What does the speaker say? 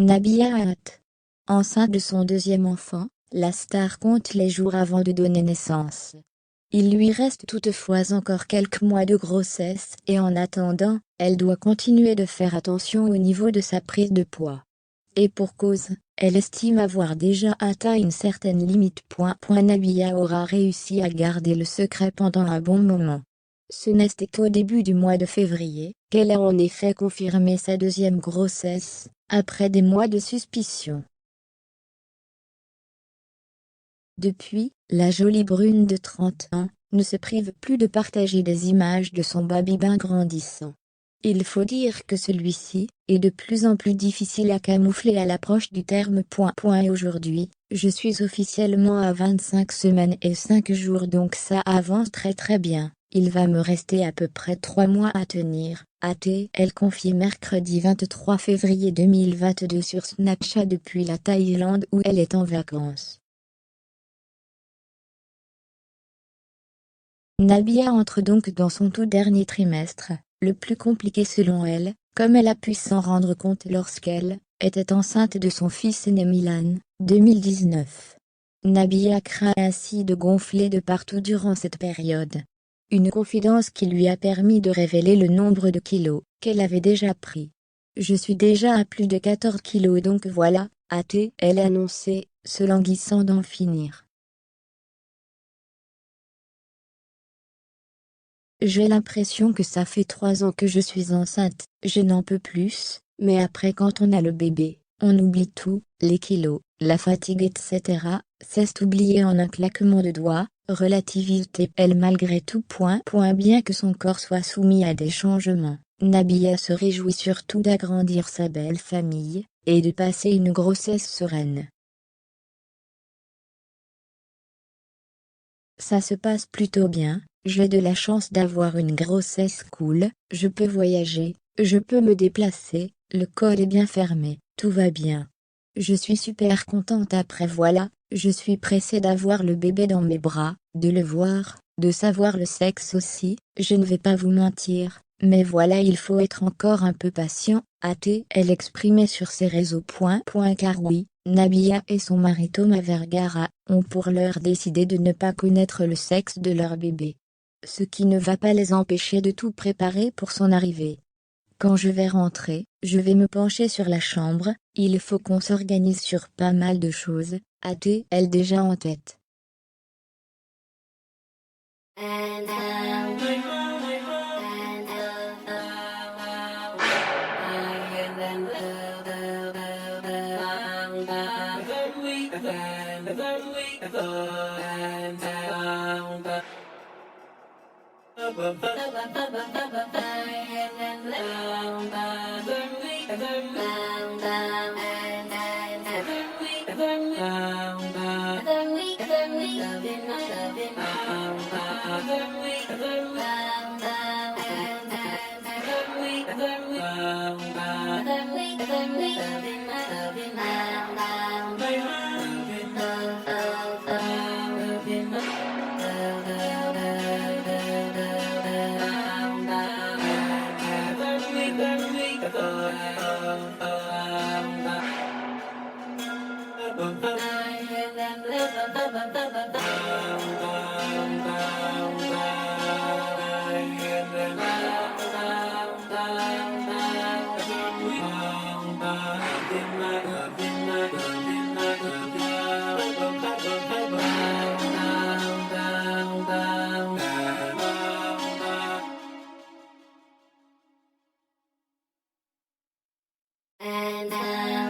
Nabila Hat. Enceinte de son deuxième enfant, la star compte les jours avant de donner naissance. Il lui reste toutefois encore quelques mois de grossesse et en attendant, elle doit continuer de faire attention au niveau de sa prise de poids. Et pour cause, elle estime avoir déjà atteint une certaine limite. Nabila aura réussi à garder le secret pendant un bon moment. Ce n'est qu'au début du mois de février qu'elle a en effet confirmé sa deuxième grossesse, après des mois de suspicion. Depuis, la jolie brune de 30 ans ne se prive plus de partager des images de son babybin grandissant. Il faut dire que celui-ci est de plus en plus difficile à camoufler à l'approche du terme. Et aujourd'hui, je suis officiellement à 25 semaines et 5 jours, donc ça avance très bien. Il va me rester à peu près 3 mois à tenir, a-t-elle confié mercredi 23 février 2022 sur Snapchat depuis la Thaïlande où elle est en vacances. Nabila entre donc dans son tout dernier trimestre, le plus compliqué selon elle, comme elle a pu s'en rendre compte lorsqu'elle était enceinte de son fils aîné Milan, 2019. Nabila craint ainsi de gonfler de partout durant cette période. Une confidence qui lui a permis de révéler le nombre de kilos qu'elle avait déjà pris. Je suis déjà à plus de 14 kilos, donc voilà, a-t-elle annoncé, se languissant d'en finir. J'ai l'impression que ça fait 3 ans que je suis enceinte, je n'en peux plus, mais après quand on a le bébé, on oublie tout, les kilos, la fatigue etc. C'est oublié en un claquement de doigts, relativise-t-elle malgré tout. Bien que son corps soit soumis à des changements, Nabila se réjouit surtout d'agrandir sa belle famille, et de passer une grossesse sereine. Ça se passe plutôt bien, j'ai de la chance d'avoir une grossesse cool, je peux voyager, je peux me déplacer, le col est bien fermé, tout va bien. Je suis super contente après voilà, je suis pressée d'avoir le bébé dans mes bras, de le voir, de savoir le sexe aussi, je ne vais pas vous mentir, mais voilà il faut être encore un peu patient, a-t-elle exprimé sur ses réseaux. Car oui, Nabila et son mari Thomas Vergara ont pour l'heure décidé de ne pas connaître le sexe de leur bébé. Ce qui ne va pas les empêcher de tout préparer pour son arrivée. Quand je vais rentrer, je vais me pencher sur la chambre, il faut qu'on s'organise sur pas mal de choses, a-t-elle déjà en tête. And